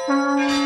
Thank you.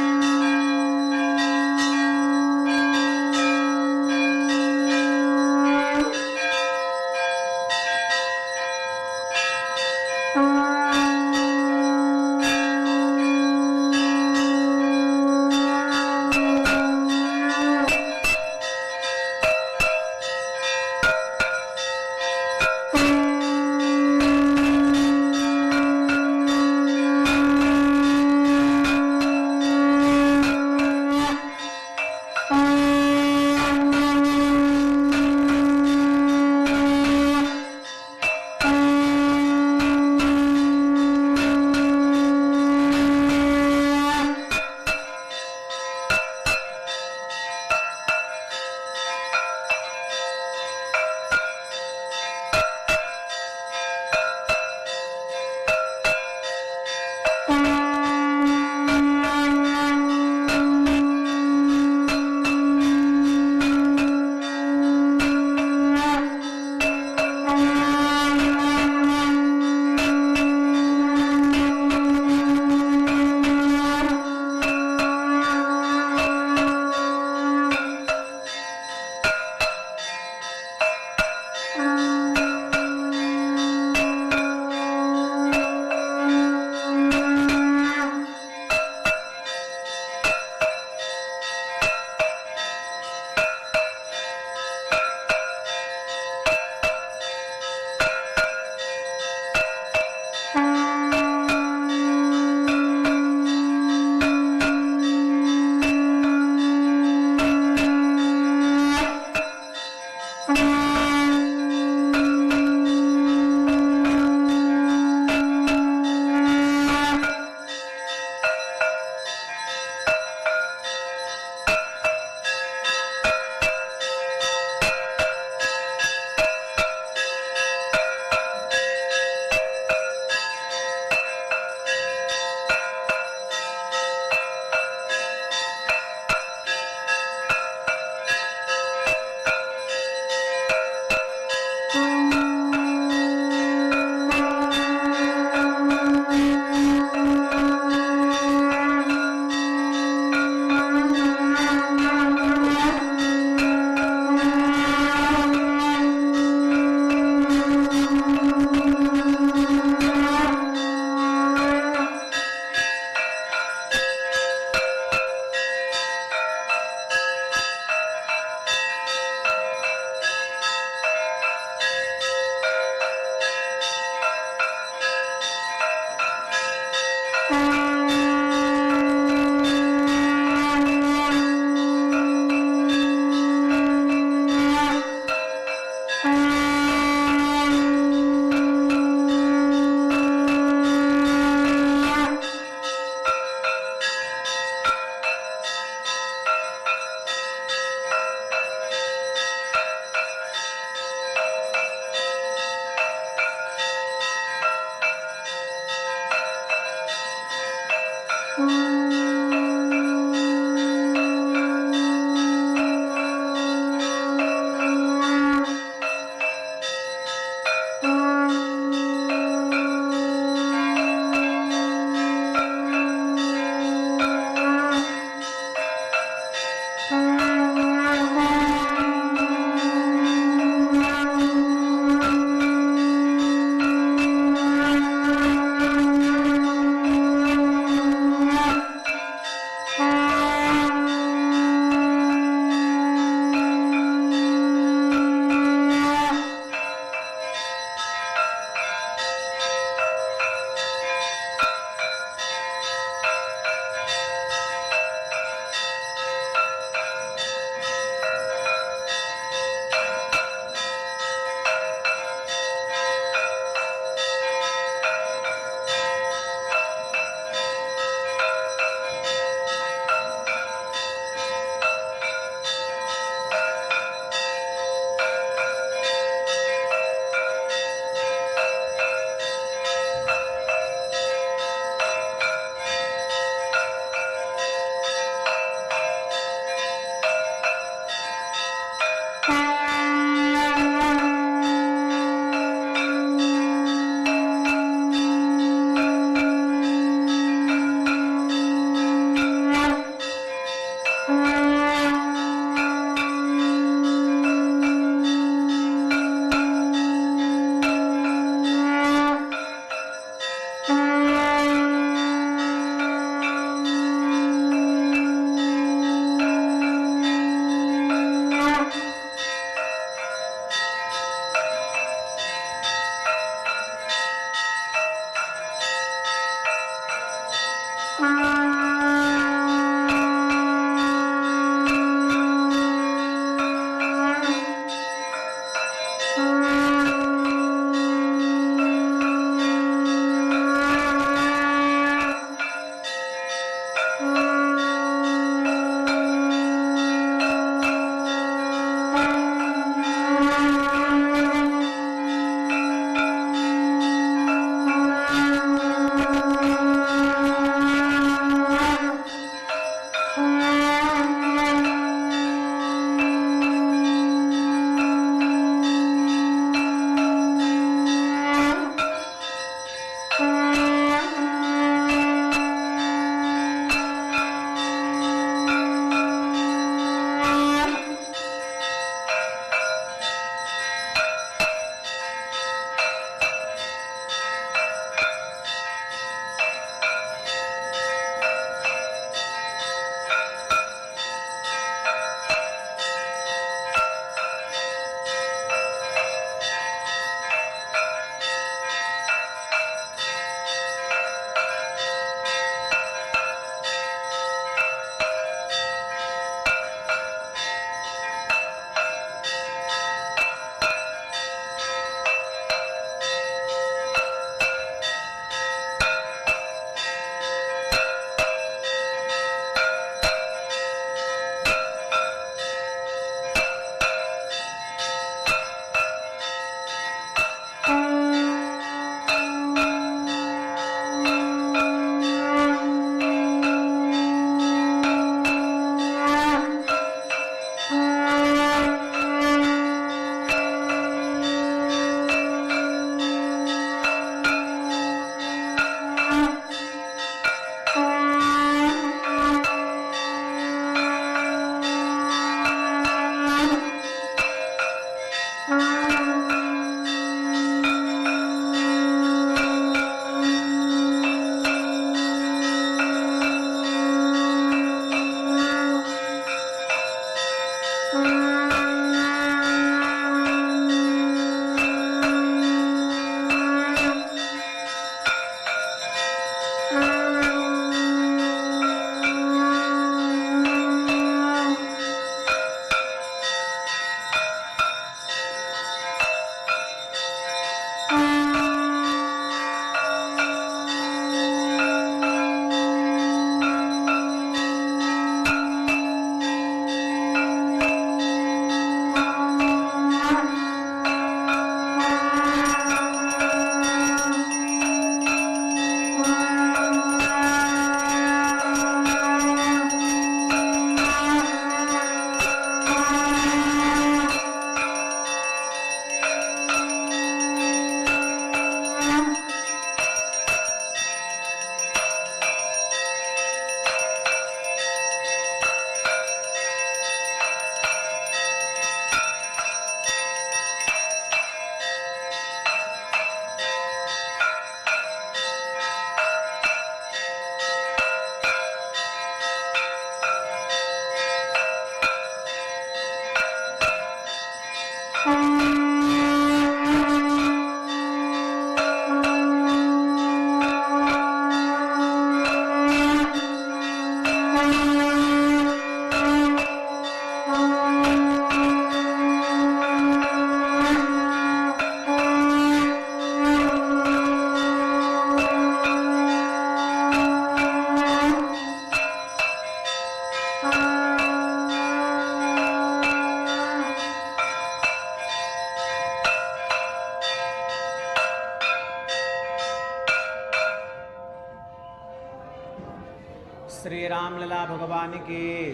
Shri Ramlala भगवान की,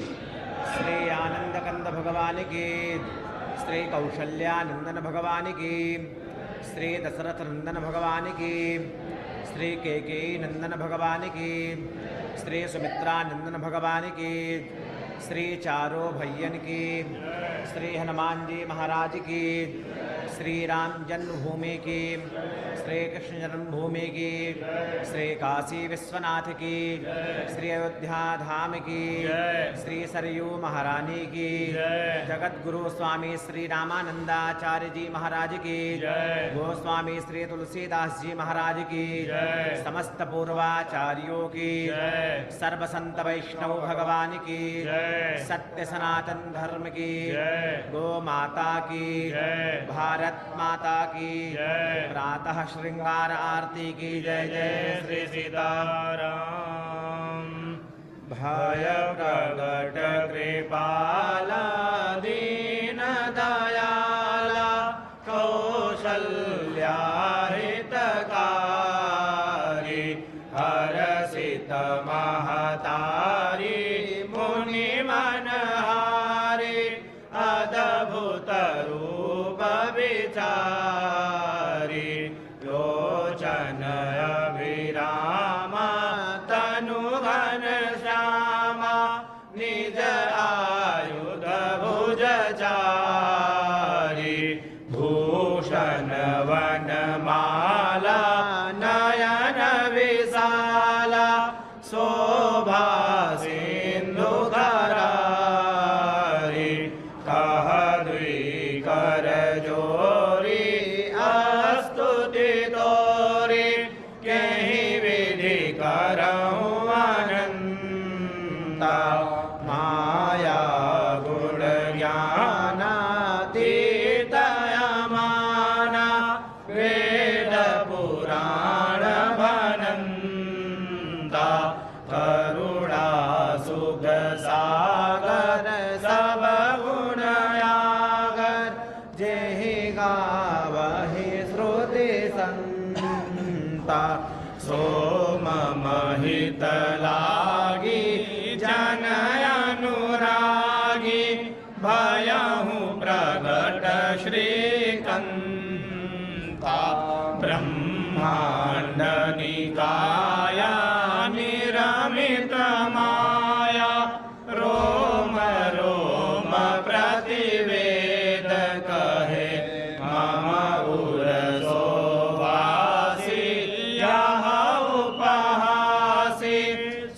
श्री आनंदकंद भगवान की, श्री कौशल्यानंदन भगवान की, श्री दशरथ नंदन भगवान की, श्री केकेयी नंदन भगवान की, श्री सुमित्रा नंदन भगवान की, श्री चारो भैयन की, श्री हनुमान जी महाराज की, श्री राम जन्मभूमि की, श्री कृष्ण जन्मभूमि की, श्री काशी विश्वनाथ की, श्री अयोध्या धाम की, श्री सरयू महारानी की, जगत गुरु स्वामी श्री रामानंदाचार्य जी महाराज की, गोस्वामी श्री तुलसीदास जी महाराज की, समस्त पूर्वाचार्यों की, सर्व संत वैष्णव भगवान की, सत्य सनातन धर्म की, गो माता की, भारत माता की, प्रातः श्रृंगार आरती की। जय जय श्री सीताराम। भय प्रगट कृपाला दीन दयाला कौशल्या हितकारी हरसित महतारी मुनि मनहारी अद्भुत रूप विचारी लोचन अभिरामा तनु घन श्यामा निज आयुध भुज चारी भूषण वनमाला नयन विशाला शोभा सिंधु करारी कह द्विकर जोरी स्तुति तोरी कहीं विधि करऊं अनंता माया गुण ज्ञानातीत अमाना वेद पुराण भनंता करुणा सुख सागर सब गुण आगर जेहि गावहि श्रुति संता सो मम हित लागी जन अनुरागी भयहु प्रगट श्रीकंता ब्रह्मांड निकाया निरमित माया रोम रोम प्रतिवेद कहे मम उरसो वासी यह उपहासी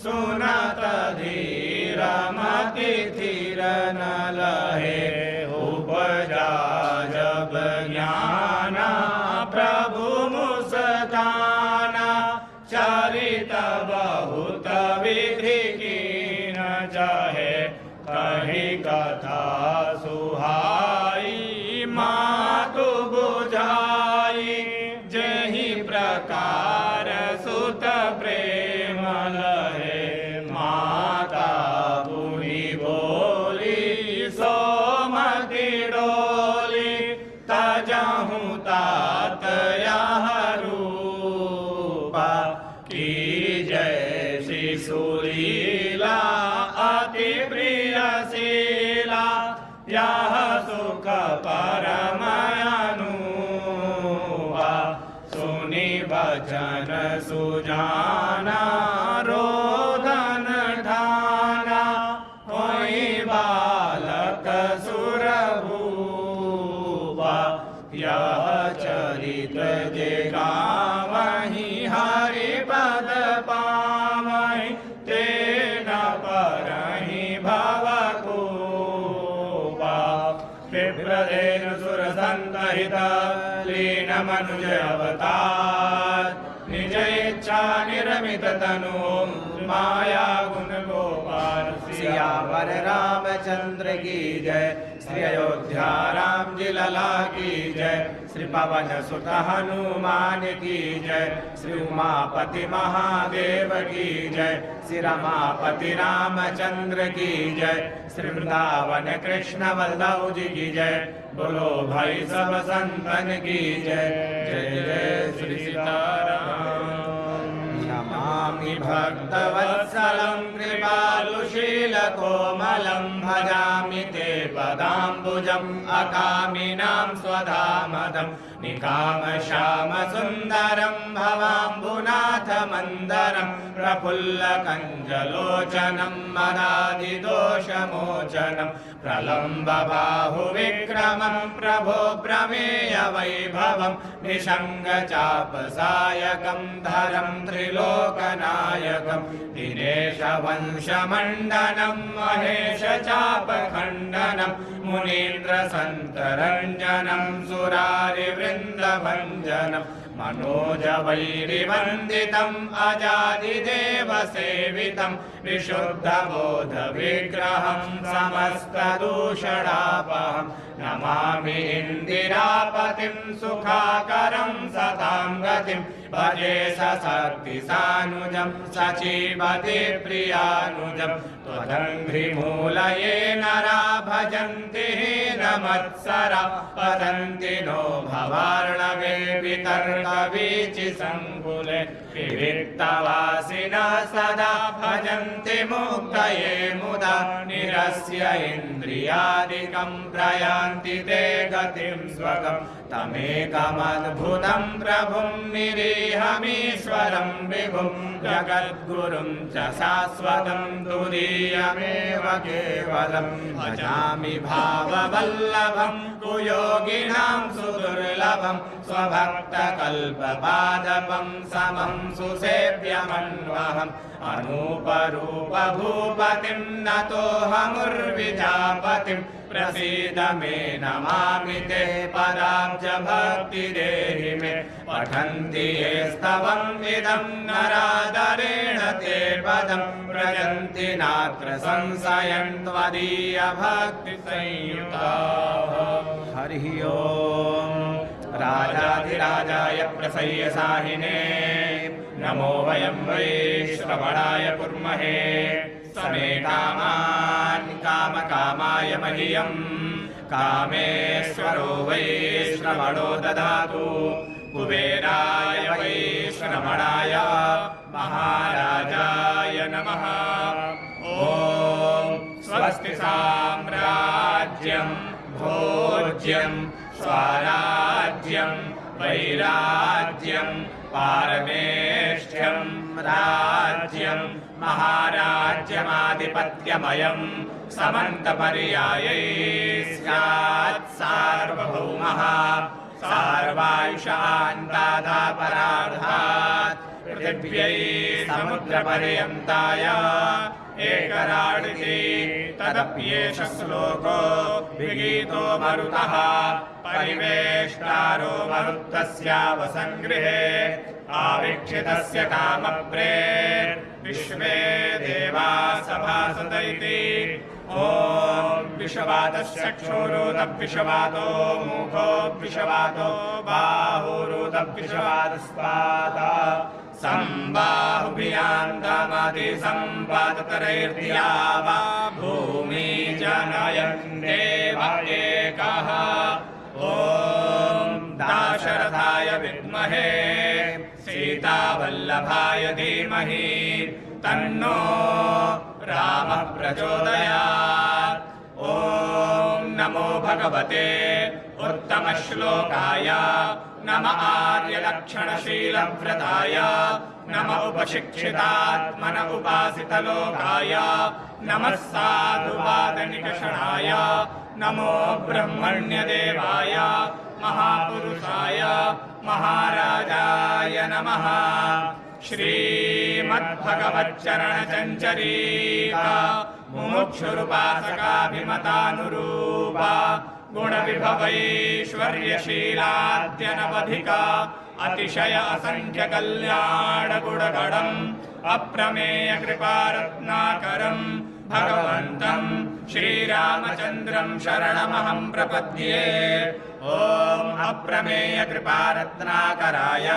सुनत धीर मति धीर न लहे उपजा जब ज्ञाना प्रभु मुस्काना चरित बहुत विधि की न चाहे कही कथा सुहाई मातु बुझाई जहि प्रकार सुत प्रेम लहे माता पुनि बोली सोमति डोली तजहु तात यह रूपा की जय शिशुलीला अति प्रियशीला यह सुख परम अनुपा सुनि वचन सुजाना रोदन ठाना होई बालक सुरभूपा यह चरित जे गावहि हरि पद पावहि तेन परहि भवकोपा विप्रदेन सुरसंतहित लीन मनुज अवतार निज इच्छा निरमित तनु माया गुण गोपाल सियावर रामचंद्र की जय श्री अयोध्या राम जी लला की जय श्री पवन सुत हनुमान की जय श्री उमापति महादेव की जय श्री रमापति रामचंद्र की जय श्री वृंदावन कृष्ण बलदेव जी की जय बोलो भाई सब संतन की जय जय जय श्री सीताराम। नमामि भक्तवत्सलं कृपालुशीलकोमलं भजामि ते पदाम्बुजम् अकामिनां स्वधामदम् निकामश्यामसुन्दरं भवाम्बुनाथमन्दरं प्रफुल्लकञ्जलोचनं मदादिदोषमोचनं प्रलम्बबाहुविक्रमं प्रभो प्रमेयवैभवं निषङ्गचापसायकं धरं त्रिलोकनायकं दिनेशवंशमण्डनं महेशचापखण्डनं मुनीन्द्रसन्तरञ्जनं सुरारिवृन्दभञ्जनं मनोजवैरिवन्दितम् अजादिदेवसेवितं विशुद्धबोधविग्रहं समस्तदूषणापहं नमामि इन्दिरापतिं सुखाकरं सतां गतिं भजे सशक्तिसानुजं सचीवति त्वदङ्घ्रिमूलये नरा भजन्ति हीनमत्सरा पतन्ति नो भवार्णवे वितर्कवीचिसङ्कुले विविक्तवासिनः सदा भजन्ति मुक्तये मुदा निरस्य इन्द्रियादिकं प्रयान्ति ते गतिं स्वगम् तमेकमद्भुतं प्रभुं निरीहमीश्वरं विभुं जगद्गुरुं च शाश्वतं तुरीयमेव केवलं भजामि भाववल्लभं कुयोगिनां सुदुर्लभं स्वभक्तकल्पपादपं समं सुसेव्यमन्वहम् अनूपरूपभूपतिं नतोऽहमुर्विजापतिं प्रसीद मे नमामि ते पदाब्जभक्तिदेहि मे पठन्ति ये स्तवम् इदं नरादरेण ते पदं व्रजन्ति नात्र संशयं त्वदीयभक्तिसंयुताः। हरिः ओम्। राजाधिराजाय प्रसय्यसाहिने नमो वयं वै श्रवणाय कुर्महे समे कामान् कामकामाय मह्यं कामेश्वरो वै श्रवणो ददातु कुबेराय वै श्रवणाय महाराजाय नमः। ॐ स्वस्ति साम्राज्यं भोज्यं स्वराज्यं वैराज्यं पारमेष्ठ्यं राज्यं महाराज्यमाधिपत्यमयं समन्तपर्यायै स्यात् सार्वभौमः सार्वायुषान्तादापराधात् पृथिव्यै समुद्रपर्यन्ताय एकराडिति तदप्येष श्लोको विगीतो मरुतः परिवेष्टारो मरुत्तस्यावसङ्गृहे आवीक्षितस्य कामप्रे विश्वे देवा सभासत इति। ॐ विषवातश्चक्षुरुदविषवातो मुखोऽविषवातो बाहुरुदविषवातस्पादा सम्बाहुभियान्तामादि सम्पादतरैर्धिया वा भूमि जनयन् देव एकः। ॐ दाशरथाय विद्महे सीतावल्लभाय धीमहि तन्नो रामः प्रचोदयात्। ॐ नमो भगवते उत्तमश्लोकाय नम आर्यलक्षणशीलव्रताय नम उपशिक्षितात्मन उपासितलोकाय नमः साधुवादनिकषणाय नमो ब्रह्मण्यदेवाय महापुरुषाय महाराजाय नमः। श्रीमद्भगवच्चरणचञ्चरीका मुमुक्षुरुपासकाभिमतानुरूपा गुणविभवैश्वर्यशीलाद्यनवधिका अतिशय असंख्य कल्याण गुणगणम् अप्रमेय कृपारत्नाकरम् भगवन्तं श्रीरामचन्द्रं शरणमहं प्रपद्ये। ॐ अप्रमेय कृपारत्नाकराय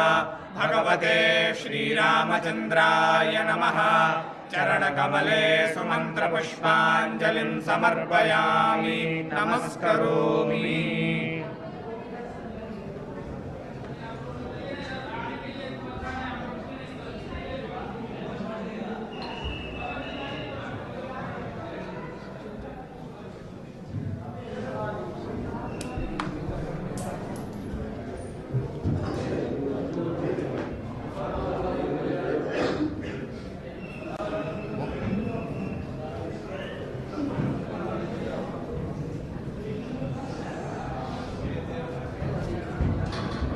भगवते श्रीरामचन्द्राय नमः। चरणकमले सुमन्त्रपुष्पाञ्जलिं समर्पयामि नमस्करोमि।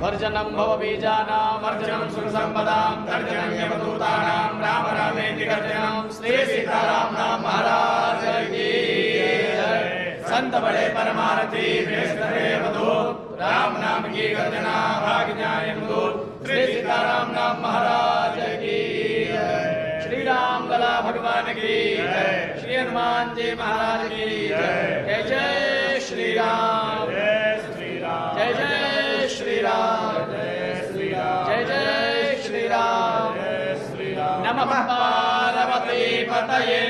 वर्जनं भवबीजानां वर्जनं सुखसम्पदां तर्जनं यमदूतानां राम रामेति गर्जनं श्री सीताराम नाम महाराज की जय। संत बड़े परमारथी वेशधरे वधूत राम नाम की गर्जना भाग जाए यमदूत श्री सीताराम नाम महाराज की जय। श्री राम लला भगवान की जय। श्री हनुमान जी महाराज की जय। जय जय श्री राम, जय श्री राम, जय जय श्री राम, जय श्री राम, जय जय श्री राम, जय श्री राम। नमः पार्वती पतये।